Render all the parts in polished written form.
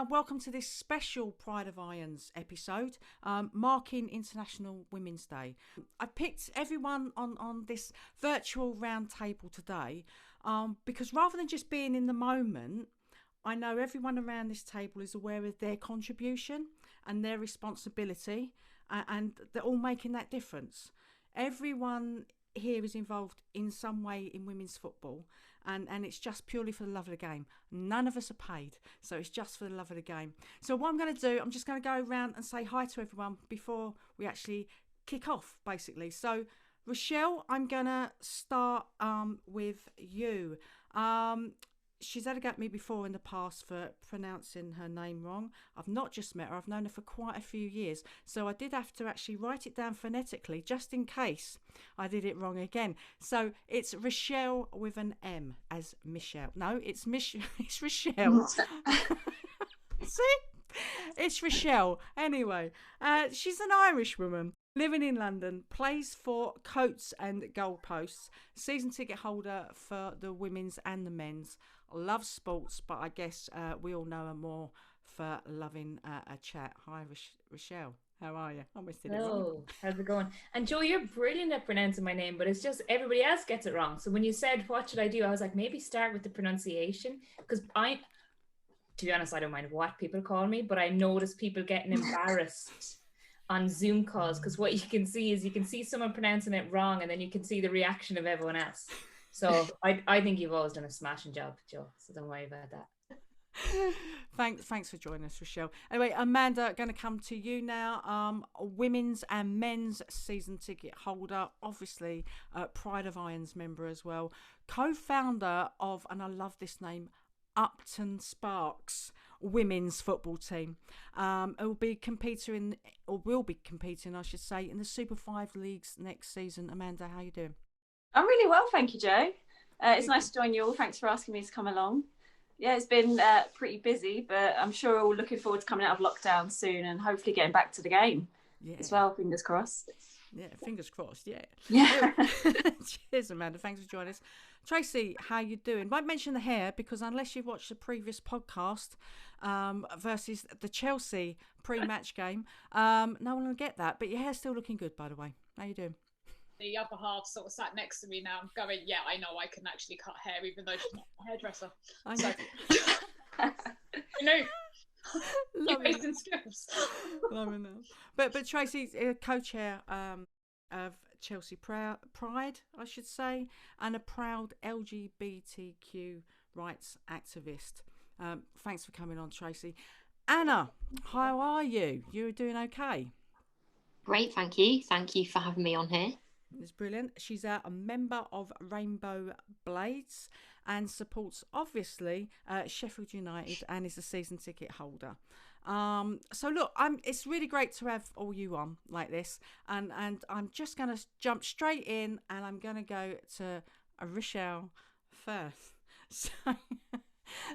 welcome to this special Pride of Irons episode, marking International Women's Day. I picked everyone on this virtual round table today because rather than just being in the moment, I know everyone around this table is aware of their contribution and their responsibility, and they're all making that difference. Everyone here is involved in some way in women's football, and it's just purely for the love of the game. None of us are paid, so it's just for the love of the game. So what I'm going to do, I'm just going to go around and say hi to everyone before we actually kick off, basically. So Richael, I'm going to start with you. She's had a go at me before in the past for pronouncing her name wrong. I've not just met her, I've known her for quite a few years. So I did have to actually write it down phonetically just in case I did it wrong again. So it's Richael with an M as Michelle. No, it's it's Richael. See? It's Richael. Anyway, she's an Irish woman living in London, plays for Coats and Goalposts, season ticket holder for the women's and the men's. Loves sports, but I guess we all know her more for loving a chat. Hi, Richael. How are you? I almost did it wrong. Hello, how's it going? And Joe, you're brilliant at pronouncing my name, but it's just everybody else gets it wrong. So when you said, what should I do? I was like, maybe start with the pronunciation. Because to be honest, I don't mind what people call me, but I notice people getting embarrassed on Zoom calls, because what you can see is you can see someone pronouncing it wrong, and then you can see the reaction of everyone else. So I think you've always done a smashing job, Joe. So don't worry about that. Thanks for joining us, Richael. Anyway, Amanda, going to come to you now. Women's and men's season ticket holder, obviously Pride of Irons member as well, co-founder of, and I love this name, Upton Sparks women's football team. Will be competing, I should say, in the Super 5 leagues next season. Amanda, how you doing? I'm really well, thank you, Joe. It's nice to join you all. Thanks for asking me to come along. Yeah, it's been pretty busy, but I'm sure we're all looking forward to coming out of lockdown soon and hopefully getting back to the game as well. Fingers crossed. Yeah, fingers crossed. Yeah. Yeah. Cheers, Amanda. Thanks for joining us. Tracy, how you doing? Won't mention the hair because unless you've watched the previous podcast versus the Chelsea pre-match game, no one will get that. But your hair's still looking good, by the way. How you doing? The other half sort of sat next to me now, going, yeah, I know I can actually cut hair, even though she's not a hairdresser. I know. So, you know, amazing skills. Loving that. But Tracy's co-chair of Chelsea Pride, I should say, and a proud LGBTQ rights activist. Thanks for coming on, Tracy. Anna, how are you? You're doing okay? Great, thank you. Thank you for having me on here. It's brilliant. She's a member of Rainbow Blades and supports, obviously, Sheffield United and is a season ticket holder. So look, it's really great to have all you on like this, and I'm just going to jump straight in, and I'm going to go to Richael first. So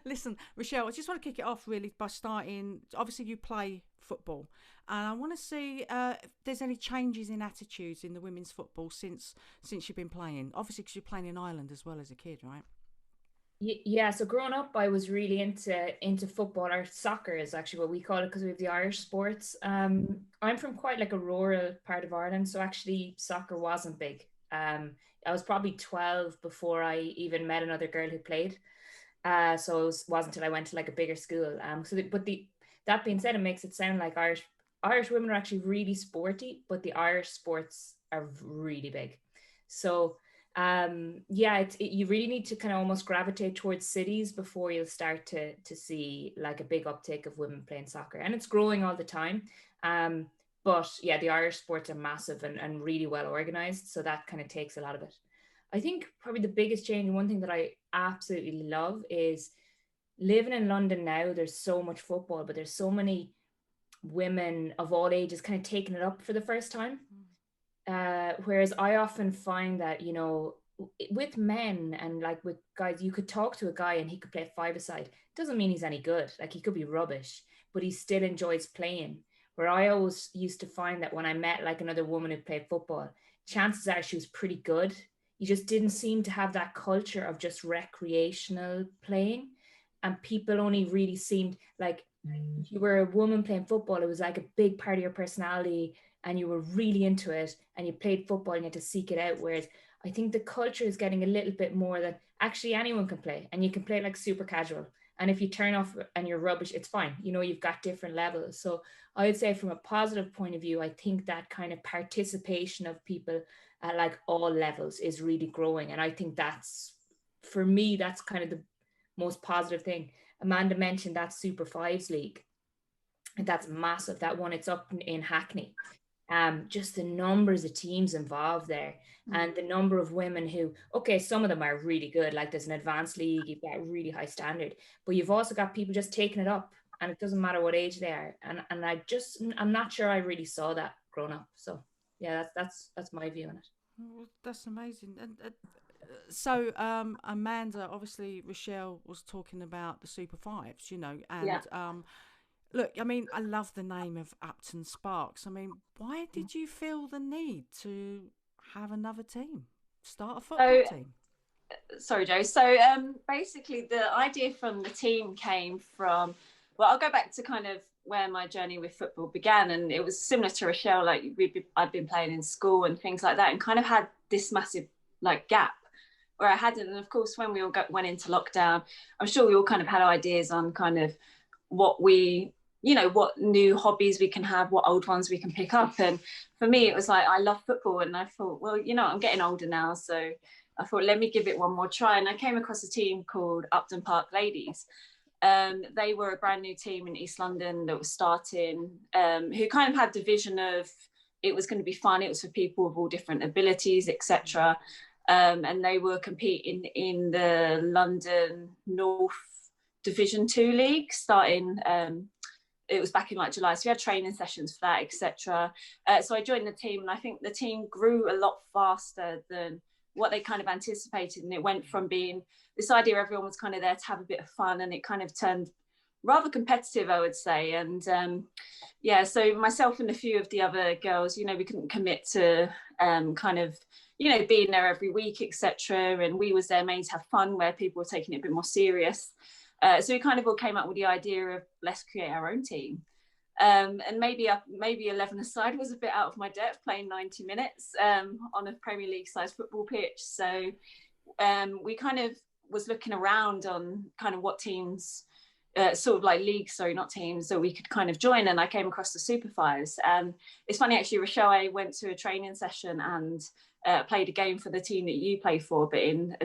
listen, Richael, I just want to kick it off really by starting. Obviously, you play football, and I want to see if there's any changes in attitudes in the women's football since you've been playing. Obviously, because you're playing in Ireland as well as a kid, right? Yeah, so growing up, I was really into football, or soccer is actually what we call it because we have the Irish sports. I'm from quite like a rural part of Ireland, so actually soccer wasn't big. I was probably 12 before I even met another girl who played. So it wasn't until I went to like a bigger school. That being said, it makes it sound like Irish women are actually really sporty, but the Irish sports are really big. So you really need to kind of almost gravitate towards cities before you'll start to see like a big uptake of women playing soccer, and it's growing all the time. But yeah, the Irish sports are massive and really well organized, so that kind of takes a lot of it. I think probably the biggest change, and one thing that I absolutely love, is living in London now. There's so much football, but there's so many women of all ages kind of taking it up for the first time. Whereas I often find that, you know, with men and like with guys, you could talk to a guy and he could play a five-a-side. Doesn't mean he's any good. Like, he could be rubbish, but he still enjoys playing. Where I always used to find that when I met like another woman who played football, chances are she was pretty good. You just didn't seem to have that culture of just recreational playing. and people only really seemed like if you were a woman playing football, it was like a big part of your personality and you were really into it and you played football and you had to seek it out. Whereas I think the culture is getting a little bit more that actually anyone can play, and you can play like super casual. And if you turn off and you're rubbish, it's fine. You know, you've got different levels. So I would say from a positive point of view, I think that kind of participation of people at like all levels is really growing. And I think that's, for me, that's kind of the most positive thing. Amanda mentioned that Super Fives League. And that's massive. That one, it's up in Hackney. Just the numbers of teams involved there, and the number of women who, okay, some of them are really good, like there's an advanced league, you've got a really high standard, but you've also got people just taking it up, and it doesn't matter what age they are. And I'm not sure I really saw that growing up. So yeah, that's my view on it. Well, that's amazing. And so Amanda, obviously Rochelle was talking about the Super Fives, you know, and look, I mean, I love the name of Upton Sparks. I mean, why did you feel the need to have another team, start a football team? Sorry, Joe. So basically the idea from the team came from, well, I'll go back to kind of where my journey with football began. And it was similar to Rochelle, like I'd been playing in school and things like that, and kind of had this massive like gap where I hadn't. And of course, when we all went into lockdown, I'm sure we all kind of had ideas on kind of what what new hobbies we can have, what old ones we can pick up. And for me, it was like, I love football. And I thought, well, I'm getting older now. So I thought, let me give it one more try. And I came across a team called Upton Park Ladies. They were a brand new team in East London that was starting, who kind of had the vision of it was going to be fun. It was for people with all different abilities, etc. And they were competing in the London North Division 2 League, starting it was back in like July, so we had training sessions for that, etc. So I joined the team, and I think the team grew a lot faster than what they kind of anticipated. And it went from being this idea everyone was kind of there to have a bit of fun, and it kind of turned rather competitive, I would say. And so myself and a few of the other girls, we couldn't commit to kind of being there every week, etc. And we was there mainly to have fun, where people were taking it a bit more serious. So we kind of all came up with the idea of let's create our own team. And maybe 11 aside was a bit out of my depth, playing 90 minutes on a Premier League sized football pitch. So we kind of was looking around on kind of what teams, sort of like leagues, sorry, not teams, that we could kind of join. And I came across the Super Fives. And it's funny, actually, Rochelle, I went to a training session and played a game for the team that you play for, but in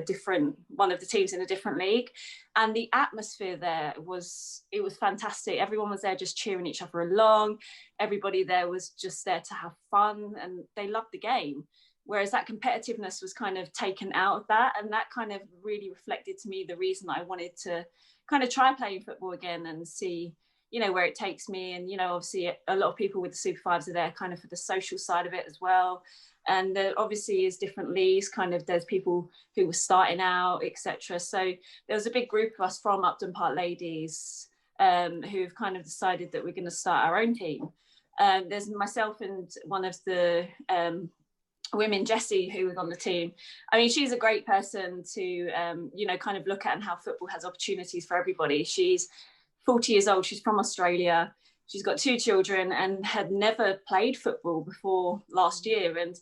one of the teams in a different league. And the atmosphere there was fantastic. Everyone was there just cheering each other along. Everybody there was just there to have fun, and they loved the game. Whereas that competitiveness was kind of taken out of that. And that kind of really reflected to me the reason I wanted to kind of try playing football again and see, where it takes me. And, obviously a lot of people with the Super Fives are there kind of for the social side of it as well. And there obviously is different leagues, kind of there's people who were starting out, etc. So there was a big group of us from Upton Park Ladies who've kind of decided that we're going to start our own team. There's myself and one of the women, Jessie, who was on the team. I mean, she's a great person to, kind of look at, and how football has opportunities for everybody. She's 40 years old. She's from Australia. She's got 2 children and had never played football before last year. And,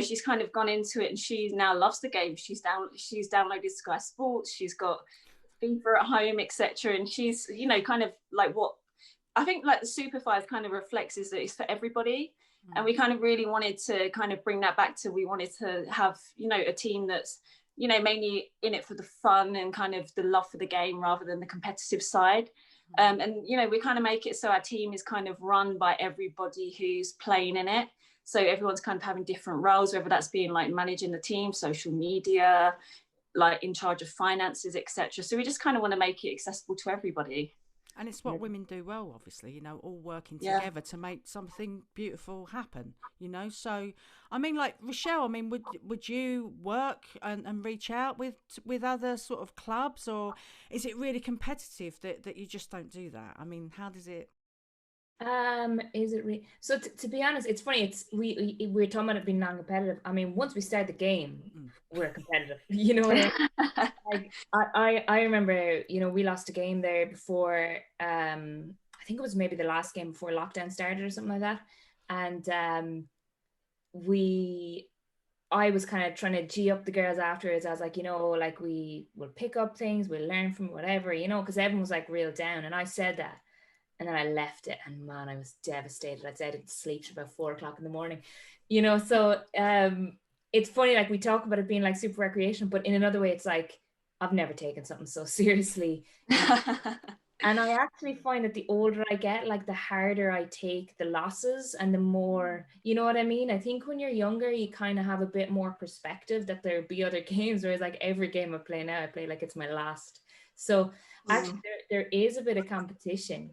she's kind of gone into it, and she now loves the game. She's downloaded Sky Sports. She's got FIFA at home, etc. And she's, kind of like what I think like the Super Five kind of reflects is that it's for everybody. And we kind of really wanted to kind of bring that back to, we wanted to have, a team that's, mainly in it for the fun and kind of the love for the game rather than the competitive side. And, we kind of make it so our team is kind of run by everybody who's playing in it. So everyone's kind of having different roles, whether that's being like managing the team, social media, like in charge of finances, etc. So we just kind of want to make it accessible to everybody. And it's what women do well, obviously, all working together to make something beautiful happen, So, I mean, like, Rochelle, I mean, would you work and reach out with other sort of clubs, or is it really competitive that you just don't do that? I mean, how does it? Is it so? To be honest, it's funny. We're talking about it being non-competitive. I mean, once we start the game, we're competitive. You know what I mean? Like I remember, we lost a game there before. I think it was maybe the last game before lockdown started or something like that, and I was kind of trying to G up the girls afterwards. I was like, like we will pick up things, we'll learn from whatever, because everyone was like real down, and I said that. And then I left it, and man, I was devastated. I didn't sleep till about 4 o'clock in the morning, So it's funny, like we talk about it being like super recreational, but in another way, it's like I've never taken something so seriously. And I actually find that the older I get, like the harder I take the losses and the more, you know what I mean? I think when you're younger, you kind of have a bit more perspective that there'll be other games, whereas like every game I play now, I play like it's my last. So actually there is a bit of competition.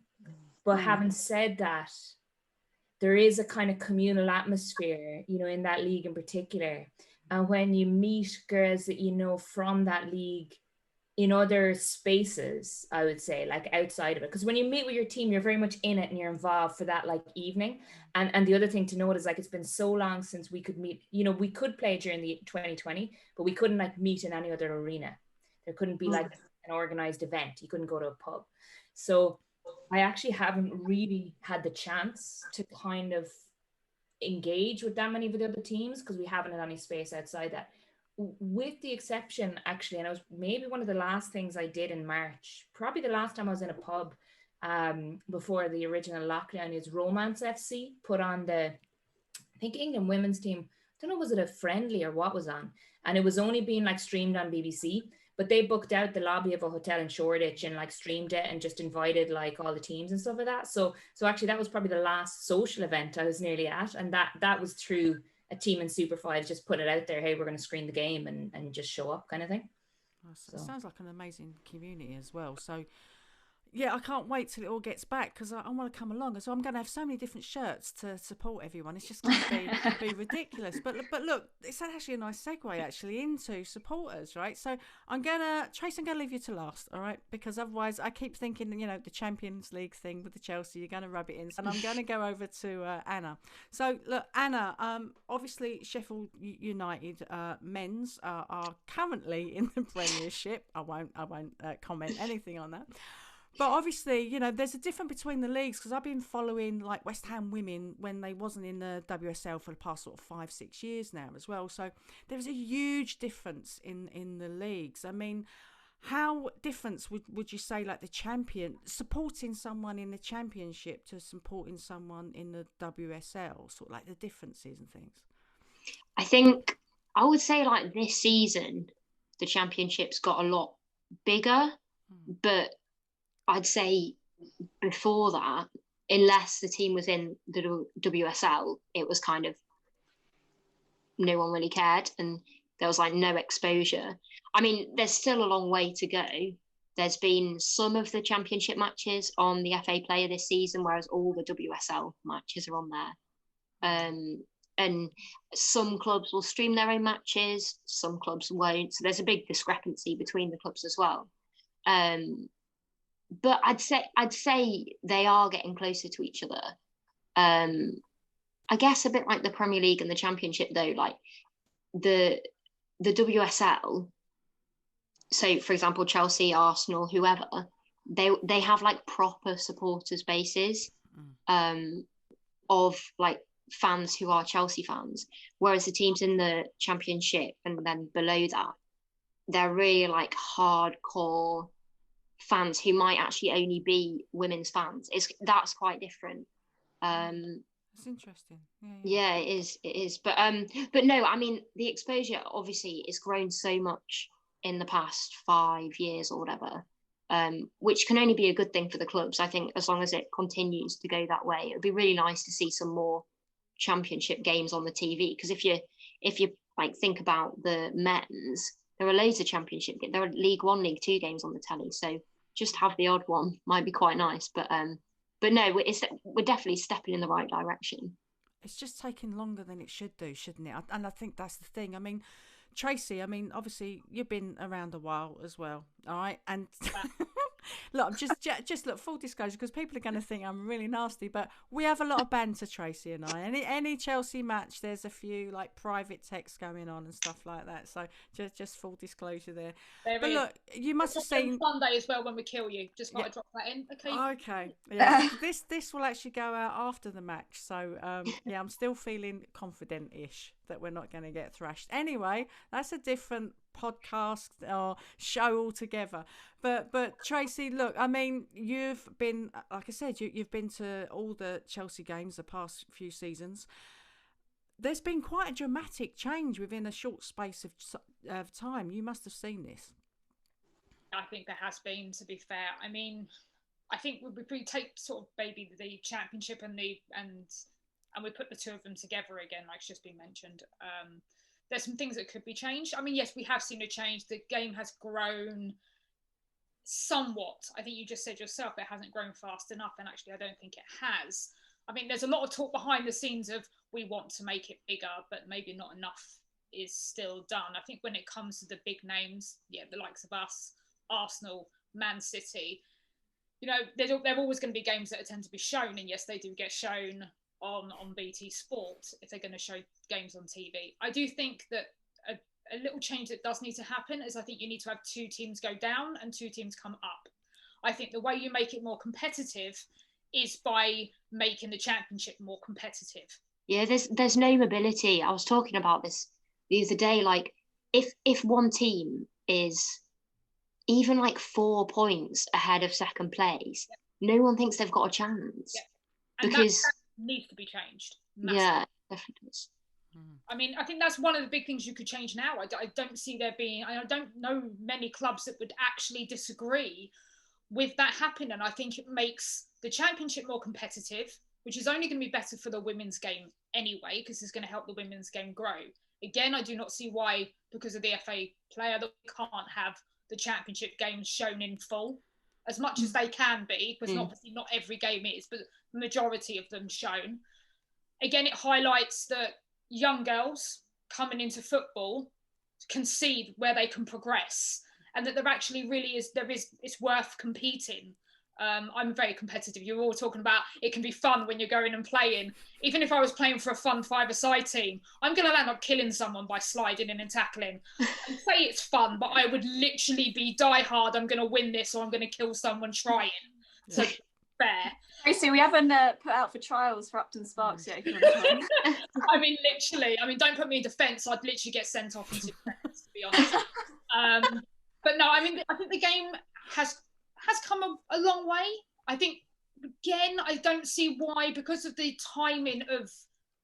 But having said that, there is a kind of communal atmosphere, in that league in particular. And when you meet girls that from that league in other spaces, I would say, like outside of it. Because when you meet with your team, you're very much in it and you're involved for that like evening. And the other thing to note is like it's been so long since we could meet, we could play during the 2020, but we couldn't like meet in any other arena. There couldn't be like an organized event. You couldn't go to a pub. So I actually haven't really had the chance to kind of engage with that many of the other teams because we haven't had any space outside that. With the exception, actually, and it was maybe one of the last things I did in March, probably the last time I was in a pub before the original lockdown, is Romance FC put on I think England women's team, I don't know, was it a friendly or what was on? And it was only being like streamed on BBC, but they booked out the lobby of a hotel in Shoreditch and like streamed it and just invited like all the teams and stuff like that. So actually that was probably the last social event I was nearly at. And that was through a team in Super Five, just put it out there, hey, we're going to screen the game and just show up kind of thing. It sounds like an amazing community as well. So yeah, I can't wait till it all gets back because I want to come along. So I'm going to have so many different shirts to support everyone. It's just going to be ridiculous. But look, it's actually a nice segue actually into supporters, right? So Tracy, I'm going to leave you to last, all right? Because otherwise I keep thinking, the Champions League thing with the Chelsea, you're going to rub it in. And I'm going to go over to Anna. So look, Anna, obviously Sheffield United men's are currently in the Premiership. I won't comment anything on that. But obviously, there's a difference between the leagues because I've been following like West Ham women when they wasn't in the WSL for the past sort of 5-6 years now as well. So there's a huge difference in the leagues. I mean, how different would you say like supporting someone in the Championship to supporting someone in the WSL, sort of like the differences and things? I think I would say like this season, the Championship's got a lot bigger, but I'd say before that, unless the team was in the WSL, it was kind of no one really cared and there was like no exposure. I mean, there's still a long way to go. There's been some of the Championship matches on the FA Player this season, whereas all the WSL matches are on there. And some clubs will stream their own matches, some clubs won't. So there's a big discrepancy between the clubs as well. But I'd say they are getting closer to each other. I guess a bit like the Premier League and the Championship, though, like the WSL. So, for example, Chelsea, Arsenal, whoever, they have like proper supporters bases of like fans who are Chelsea fans, whereas the teams in the Championship and then below that, they're really like hardcore fans who might actually only be women's fans. That's quite different. It's interesting. Yeah, it is. But no, I mean the exposure obviously has grown so much in the past 5 years or whatever, which can only be a good thing for the clubs. I think as long as it continues to go that way, it would be really nice to see some more Championship games on the TV. Because if you like think about the men's, there are loads of Championship games. There are League One, League Two games on the telly. So just have the odd one might be quite nice. But no, we're definitely stepping in the right direction. It's just taking longer than it should do, shouldn't it? And I think that's the thing. I mean, Tracy, obviously you've been around a while as well, all right? And Look, I'm just look, full disclosure, because people are going to think I'm really nasty, but we have a lot of banter, Tracy and I. Any Chelsea match, there's a few like private texts going on and stuff like that. So just full disclosure there. But look, you must have seen Sunday as well when we kill you. Just got to drop that in, okay? Okay, yeah. This will actually go out after the match, so yeah, I'm still feeling confident-ish that we're not going to get thrashed. Anyway, that's a different podcast or show altogether. But Tracy, look, I mean, you've been, like I said, you've been to all the Chelsea games the past few seasons. There's been quite a dramatic change within a short space of time. You must have seen this. I think there has been, to be fair. I mean, I think if we take sort of maybe the championship and we put the two of them together again, like it's just been mentioned, there's some things that could be changed. I mean, yes, we have seen a change. The game has grown somewhat. I think you just said yourself it hasn't grown fast enough, and actually I don't think it has. I mean, there's a lot of talk behind the scenes of we want to make it bigger, but maybe not enough is still done. I think when it comes to the big names, yeah, the likes of us, Arsenal, Man City, you know, there are always going to be games that tend to be shown, and yes, they do get shown on BT Sport if they're going to show games on TV. I do think that a little change that does need to happen is I think you need to have two teams go down and two teams come up. I think the way you make it more competitive is by making the championship more competitive. Yeah, there's no mobility. I was talking about this the other day. Like, if one team is even like 4 points ahead of second place, no one thinks they've got a chance. And because that needs to be changed. Massively. Yeah, definitely. I mean, I think that's one of the big things you could change now. I don't see there being, I don't know many clubs that would actually disagree with that happening. And I think it makes the championship more competitive, which is only going to be better for the women's game anyway, because it's going to help the women's game grow. Again, I do not see why, because of the FA player, that we can't have the championship games shown in full, as much as they can be, because obviously not every game is, but the majority of them shown. Again, it highlights that young girls coming into football can see where they can progress, and that there actually really is, it's worth competing. I'm very competitive. You're all talking about it can be fun when you're going and playing. Even if I was playing for a fun five-a-side team, I'm going to end up killing someone by sliding in and tackling. And say it's fun, but I would literally be die hard. I'm going to win this, or I'm going to kill someone trying. So fair. Tracy, we haven't put out for trials for Upton Sparks yet. If you want to try. I mean, literally. I mean, don't put me in defence. I'd literally get sent off into defence, to be honest. But no, I mean, I think the game has come a long way. I think, again, I don't see why, because of the timing of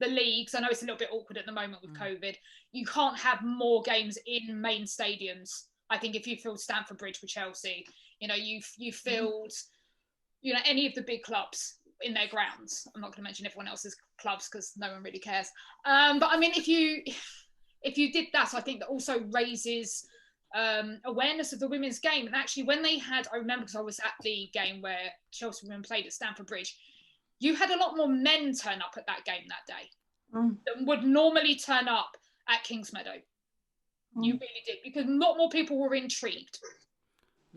the leagues, I know it's a little bit awkward at the moment with COVID, you can't have more games in main stadiums. I think if you filled Stamford Bridge for Chelsea, you know, you filled, you know, any of the big clubs in their grounds. I'm not going to mention everyone else's clubs because no one really cares. But I mean, if you did that, I think that also raises awareness of the women's game. And actually, when they had, I remember because I was at the game where Chelsea women played at Stamford Bridge, you had a lot more men turn up at that game that day that would normally turn up at Kingsmeadow. You really did, because a lot more people were intrigued,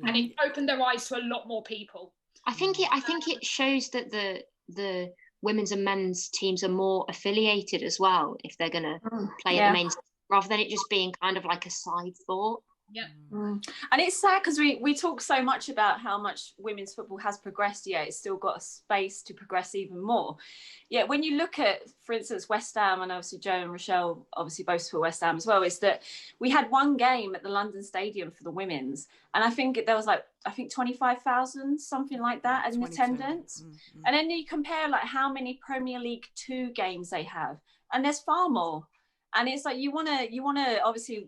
and it opened their eyes to a lot more people. I think it shows that the women's and men's teams are more affiliated as well if they're going to play at the main, rather than it just being kind of like a side thought. Yeah. And it's sad because we talk so much about how much women's football has progressed, yet it's still got a space to progress even more. Yet when you look at, for instance, West Ham, and obviously Joe and Richael obviously both for West Ham as well, is that we had one game at the London Stadium for the women's, and I think there was 25,000, something like that, in attendance. And then you compare like how many Premier League 2 games they have, and there's far more. And it's like you want to obviously,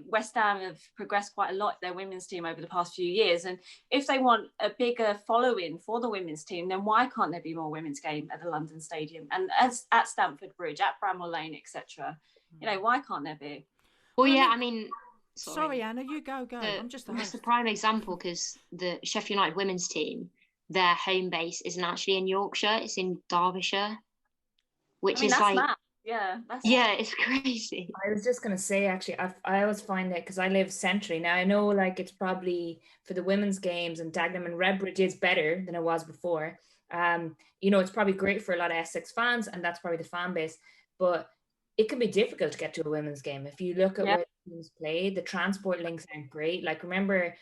West Ham have progressed quite a lot, their women's team, over the past few years, and if they want a bigger following for the women's team, then why can't there be more women's game at the London Stadium and at Stamford Bridge, at Bramall Lane, etc.? You know, why can't there be? Well, yeah, I mean, sorry Anna, you go. I'm just a prime example, because the Sheffield United women's team, their home base isn't actually in Yorkshire, it's in Derbyshire, which is like mad. Yeah, it's crazy. I was just going to say, actually, I always find that because I live centrally. Now, I know like it's probably for the women's games and Dagenham and Redbridge is better than it was before. It's probably great for a lot of Essex fans, and that's probably the fan base. But it can be difficult to get to a women's game. If you look at where teams play, the transport links aren't great. Like, remember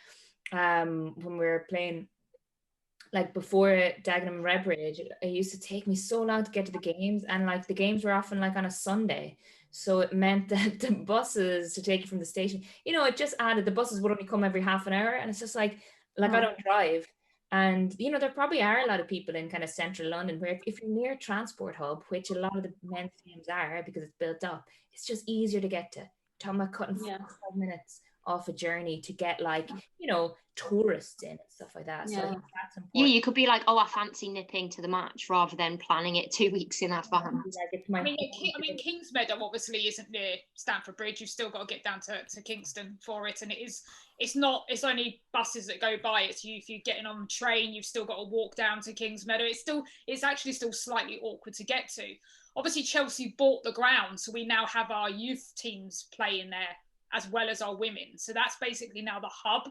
when we were playing, like before Dagenham and Redbridge, it used to take me so long to get to the games, and like the games were often like on a Sunday, so it meant that the buses to take you from the station, it just added, the buses would only come every half an hour, and it's just like I don't drive, and there probably are a lot of people in kind of central London where if you're near a transport hub, which a lot of the men's teams are because it's built up, it's just easier to get to. Talking about cutting 5 minutes off a journey to get like tourists in and stuff like that. So I think that's important. Yeah, you could be like, I fancy nipping to the match rather than planning it 2 weeks in advance. I mean, King's Meadow obviously isn't near Stamford Bridge. You've still got to get down to Kingston for it, and it's only buses that go by. It's you, if you're getting on the train, you've still got to walk down to King's Meadow. It's actually still slightly awkward to get to. Obviously, Chelsea bought the ground, so we now have our youth teams playing there as well as our women. So that's basically now the hub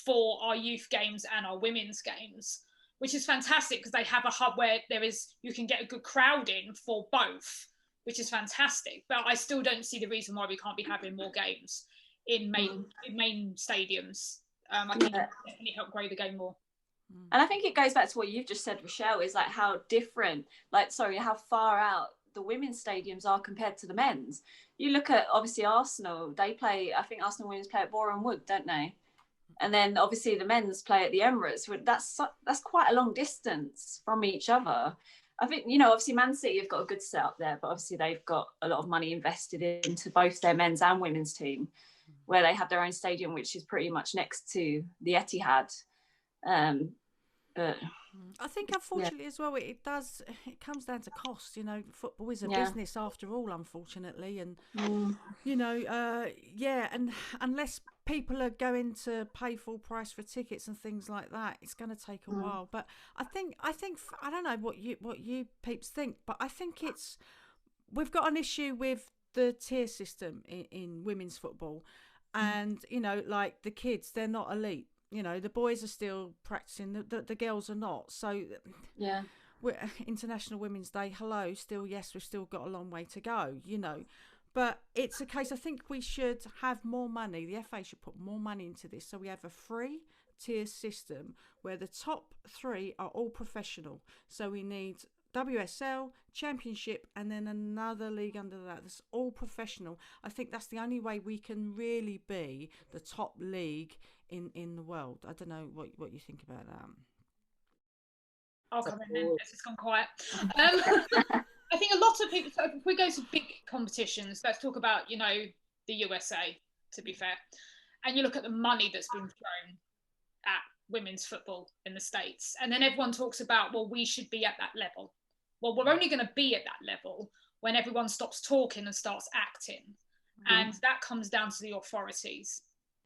for our youth games and our women's games, which is fantastic because they have a hub where you can get a good crowd in for both, which is fantastic. But I still don't see the reason why we can't be having more games in main stadiums. I think it definitely help grow the game more. And I think it goes back to what you've just said, Richael, is like how far out the women's stadiums are compared to the men's. You look at obviously Arsenal, I think Arsenal women's play at Boreham Wood, don't they? And then obviously the men's play at the Emirates. That's quite a long distance from each other. I think, obviously Man City have got a good setup there, but obviously they've got a lot of money invested into both their men's and women's team, where they have their own stadium, which is pretty much next to the Etihad. But I think, unfortunately, as well, it comes down to cost. Football is a business after all, unfortunately, and and unless people are going to pay full price for tickets and things like that, it's going to take a while. But I think I don't know what you peeps think, but I think we've got an issue with the tier system in women's football, and like the kids, they're not elite. The boys are still practicing, the girls are not. So we're International Women's Day, yes, we've still got a long way to go, but it's a case, I think we should have more money. The FA should put more money into this, so we have a free tier system where the top 3 are all professional. So we need WSL, Championship, and then another league under that that's all professional. I think that's the only way we can really be the top league in the world. I don't know what you think about that. I'll come in then. It's gone quiet. I think a lot of people, so if we go to big competitions, let's talk about, the USA, to be fair, and you look at the money that's been thrown at women's football in the States, and then everyone talks about, well, we should be at that level. Well, we're only going to be at that level when everyone stops talking and starts acting. And that comes down to the authorities.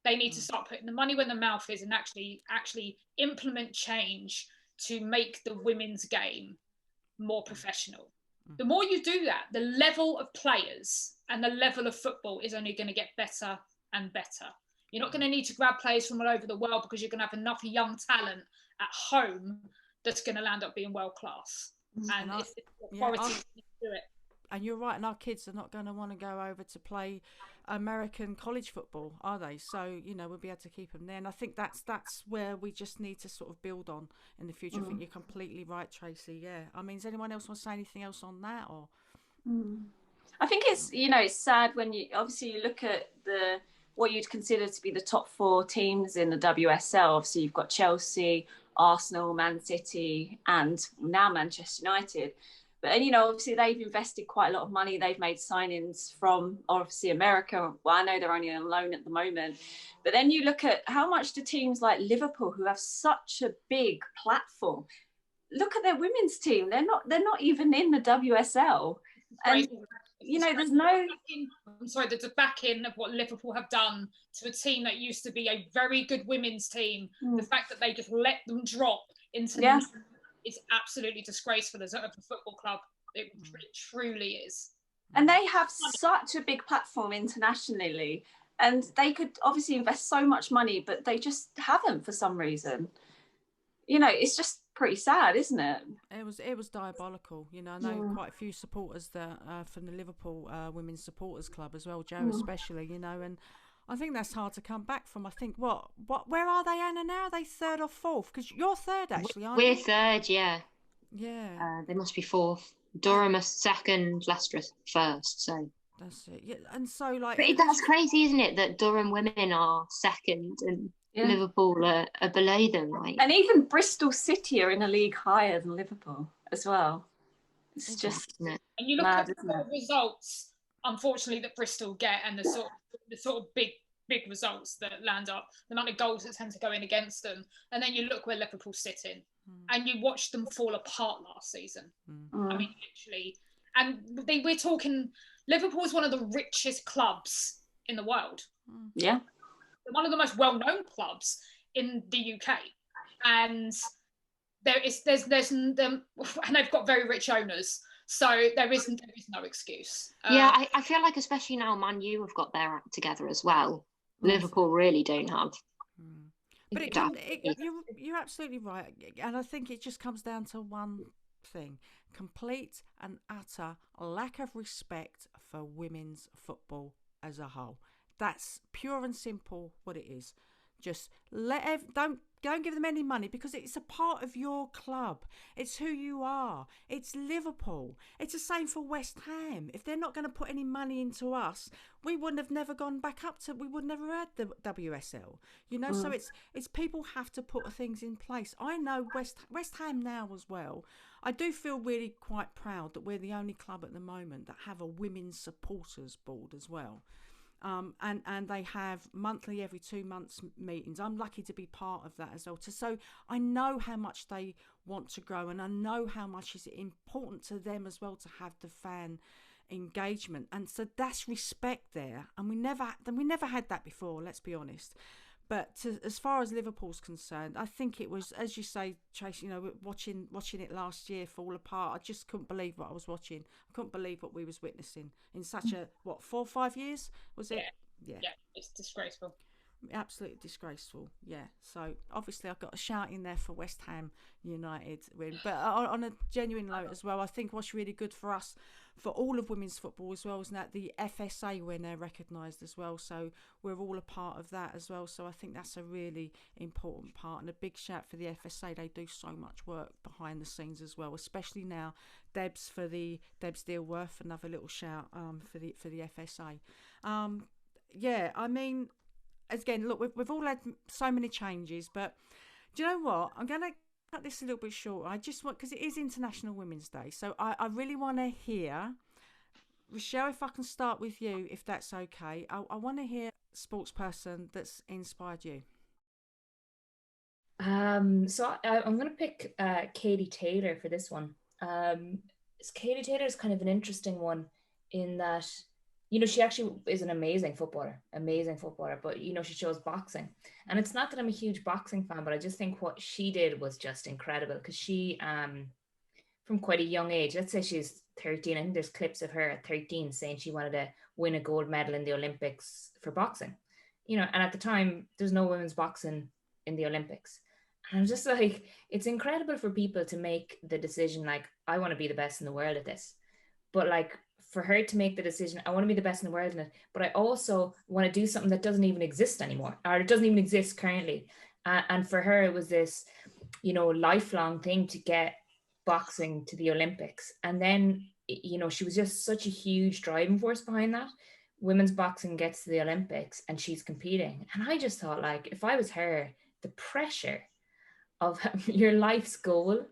They need to start putting the money where the mouth is and actually implement change to make the women's game more professional. The more you do that, the level of players and the level of football is only going to get better and better. You're not going to need to grab players from all over the world because you're going to have enough young talent at home that's going to land up being world class. And it's the authorities need to do it. And you're right, and our kids are not going to want to go over to play American college football, are they? So, we'll be able to keep them there. And I think that's where we just need to sort of build on in the future. I think you're completely right, Tracy. Yeah. I mean, does anyone else want to say anything else on that? Or I think it's, it's sad when you look at what you'd consider to be the top 4 teams in the WSL. Obviously, you've got Chelsea, Arsenal, Man City, and now Manchester United. But obviously they've invested quite a lot of money. They've made signings from obviously America. Well, I know they're only on loan at the moment. But then you look at how much do teams like Liverpool, who have such a big platform, look at their women's team. They're not even in the WSL. And there's no. I'm sorry, the backing of what Liverpool have done to a team that used to be a very good women's team. The fact that they just let them drop into it's absolutely disgraceful as a football club. It truly is. And they have such a big platform internationally, and they could obviously invest so much money, but they just haven't for some reason. You know, it's just pretty sad, isn't it? It was diabolical. You know, I know quite a few supporters that from the Liverpool Women's Supporters Club as well, Joe especially. You know, and I think that's hard to come back from. I think where are they, Anna? Now are they third or fourth? Because you're third actually, aren't you? We're third, yeah. Yeah. They must be fourth. Durham are second, Leicester are first. So that's it. Yeah, and so like but that's crazy, isn't it? That Durham women are second and Liverpool are below them, right? And even Bristol City are in a league higher than Liverpool as well. It's just and you look mad, at the results, unfortunately, that Bristol get, and the sort of big results that land up, the amount of goals that tend to go in against them, and then you look where Liverpool sit in, and you watch them fall apart last season. I mean, literally, and we're talking Liverpool is one of the richest clubs in the world. Yeah. One of the most well-known clubs in the UK, and and they've got very rich owners, so there is no excuse. I feel like especially now Man U have got their act together as well. Liverpool really don't have. But you're absolutely right, and I think it just comes down to one thing: complete and utter lack of respect for women's football as a whole. That's pure and simple what it is. Just don't give them any money, because it's a part of your club. It's who you are. It's Liverpool. It's the same for West Ham. If they're not going to put any money into us, we wouldn't have never gone back up to. We would never had the WSL. You know, so it's people have to put things in place. I know West Ham now as well. I do feel really quite proud that we're the only club at the moment that have a women's supporters board as well. And they have monthly, every 2 months meetings. I'm lucky to be part of that as well. So I know how much they want to grow, and I know how much is important to them as well to have the fan engagement. And so that's respect there. And we never had that before, let's be honest. But as far as Liverpool's concerned, I think it was, as you say, Tracy, you know, watching it last year fall apart. I just couldn't believe what I was watching. I couldn't believe what we was witnessing in such a 4 or 5 years, was it? Yeah, it's disgraceful. Absolutely disgraceful. Yeah. So obviously I've got a shout in there for West Ham United win. But on a genuine note as well, I think what's really good for us, for all of women's football as well, is that the FSA, when they're recognised as well. So we're all a part of that as well. So I think that's a really important part, and a big shout for the FSA. They do so much work behind the scenes as well, especially now. Debs Dealworth, another little shout for the FSA. I mean, again, look, we've all had so many changes, but do you know what? I'm going to cut this a little bit short. I just want, because it is International Women's Day, so I really want to hear, Richael, if I can start with you, if that's okay. I want to hear a sports person that's inspired you. So I'm going to pick Katie Taylor for this one. Katie Taylor is kind of an interesting one in that, you know, she actually is an amazing footballer, but, you know, she chose boxing. And it's not that I'm a huge boxing fan, but I just think what she did was just incredible, because she, from quite a young age, let's say she's 13, I think there's clips of her at 13 saying she wanted to win a gold medal in the Olympics for boxing. You know, and at the time, there's no women's boxing in the Olympics. And I'm just like, it's incredible for people to make the decision, like, I want to be the best in the world at this. But like, for her to make the decision, I want to be the best in the world in it, but I also want to do something that doesn't even exist anymore, or it doesn't even exist currently. And for her, it was this, you know, lifelong thing to get boxing to the Olympics. And then, you know, she was just such a huge driving force behind that. Women's boxing gets to the Olympics and she's competing. And I just thought, like, if I was her, the pressure of your life's goal,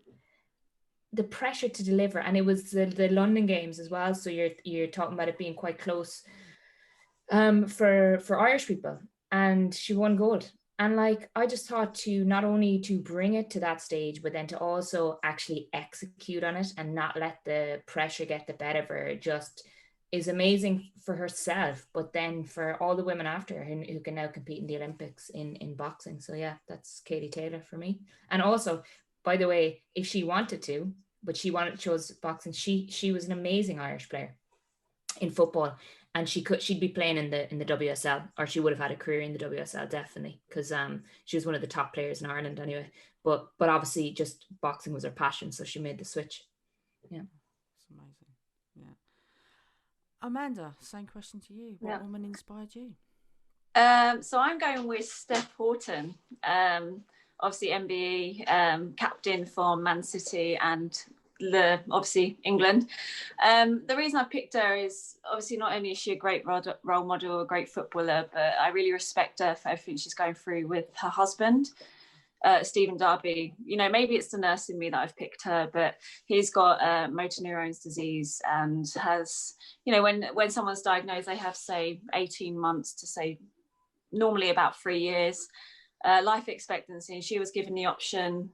the pressure to deliver, and it was the London Games as well, so you're talking about it being quite close for Irish people, and she won gold. And like, I just thought, to not only to bring it to that stage, but then to also actually execute on it and not let the pressure get the better of her, just is amazing for herself, but then for all the women after her who can now compete in the Olympics in boxing. So yeah, that's Katie Taylor for me. And also, by the way, if she wanted to, but chose boxing, she was an amazing Irish player in football, and she'd be playing in the WSL, or she would have had a career in the WSL definitely, because she was one of the top players in Ireland anyway. But obviously just boxing was her passion, so she made the switch. Yeah, it's amazing. Yeah, Amanda, same question to you. What woman inspired you? So I'm going with Steph Houghton, obviously MBE, captain for Man City and obviously England. The reason I picked her is obviously not only is she a great role model, a great footballer, but I really respect her for everything she's going through with her husband, Stephen Darby. You know, maybe it's the nurse in me that I've picked her, but he's got motor neurones disease and has, you know, when someone's diagnosed, they have, say, 18 months to, say, normally about 3 years life expectancy. And she was given the option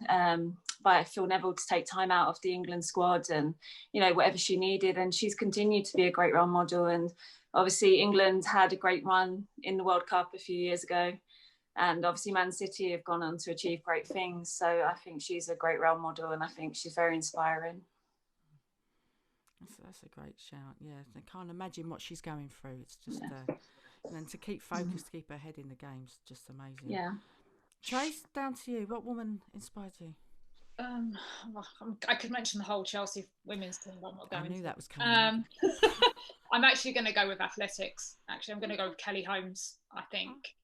by Phil Neville to take time out of the England squad and, you know, whatever she needed. And she's continued to be a great role model. And obviously England had a great run in the World Cup a few years ago. And obviously Man City have gone on to achieve great things. So I think she's a great role model, and I think she's very inspiring. That's a great shout. Yeah, I can't imagine what she's going through. It's just, and to keep focused, to keep her head in the game's just amazing. Yeah. Trace, down to you. What woman inspired you? I could mention the whole Chelsea women's team, but I'm not going to. I knew that was coming. I'm actually going to go with athletics. Actually, I'm going to go with Kelly Holmes. I think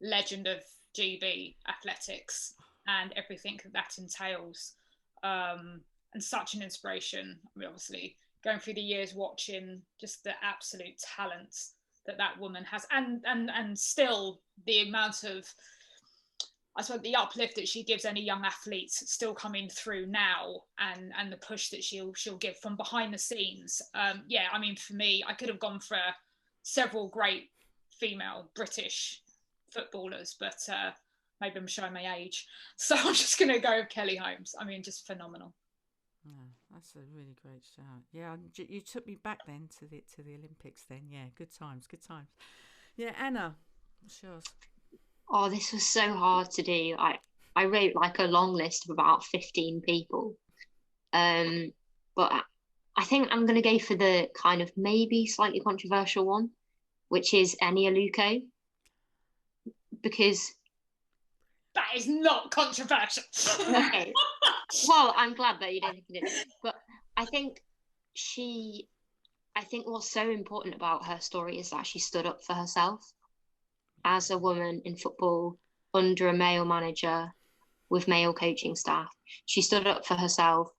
legend of GB athletics and everything that entails, and such an inspiration. I mean, obviously, going through the years watching just the absolute talent that woman has, and still the amount of, I suppose, the uplift that she gives any young athletes still coming through now, and the push that she'll give from behind the scenes. Yeah, I mean, for me, I could have gone for several great female British footballers, but maybe I'm showing my age, so I'm just going to go with Kelly Holmes. I mean, just phenomenal. Yeah, that's a really great shout. Yeah, you took me back then to the Olympics. Then, yeah, good times. Yeah, Anna, what's yours? Oh, this was so hard to do. I wrote like a long list of about 15 people, but I think I'm going to go for the kind of maybe slightly controversial one, which is Eni Aluko, because that is not controversial. Okay. Well, I'm glad that you don't think it is, but I think what's so important about her story is that she stood up for herself as a woman in football under a male manager with male coaching staff. She stood up for herself,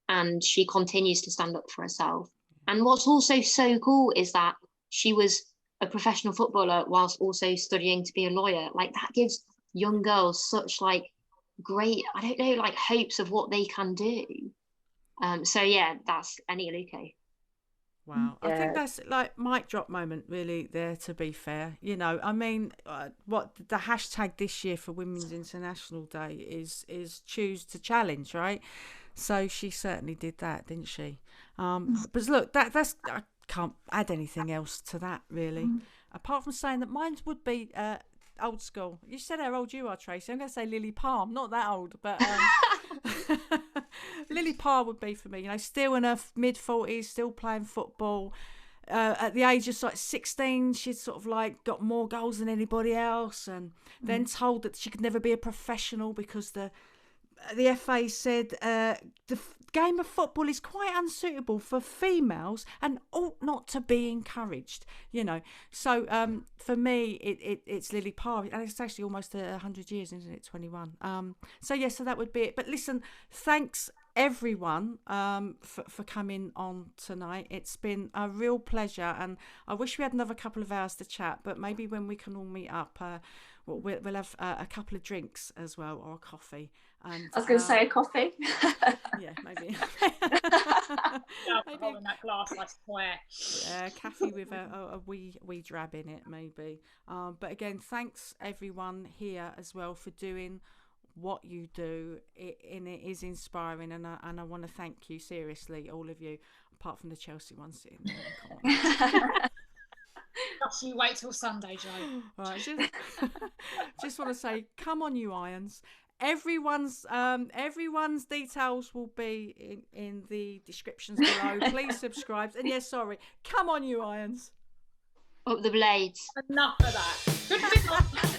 and she continues to stand up for herself. And what's also so cool is that she was a professional footballer whilst also studying to be a lawyer. Like, that gives young girls such like great, I don't know, like hopes of what they can do. So yeah, that's Eni Aluko. Wow, yeah. I think that's like mic drop moment really there, to be fair. You know, I mean, what the hashtag this year for Women's International Day is choose to challenge, right? So she certainly did that, didn't she? But look, that's I can't add anything else to that really, apart from saying that mine would be old school. You said how old you are, Tracy. I'm going to say Lily Palm. Not that old, but Lily Palm would be for me. You know, still in her mid-40s, still playing football. At the age of like 16, she'd sort of like got more goals than anybody else, and then told that she could never be a professional because the FA said the game of football is quite unsuitable for females and ought not to be encouraged, you know. So for me, it's Lily Parr, and it's actually almost 100 years, isn't it? 21. So that would be it. But listen, thanks everyone for coming on tonight. It's been a real pleasure, and I wish we had another couple of hours to chat, but maybe when we can all meet up, we'll have a couple of drinks as well, or a coffee. And I was going to say a coffee. Yeah, maybe. Maybe in that glass, I swear. Yeah, coffee with a wee drab in it, maybe. But again, thanks everyone here as well for doing what you do. It is inspiring, and I want to thank you seriously, all of you, apart from the Chelsea one sitting there in the corner. Just you wait till Sunday, Joe. Right, just want to say, come on, you Irons. Everyone's details will be in the descriptions below. Please subscribe. And yes, sorry. Come on, you Irons. Up the blades. Enough of that. Good thing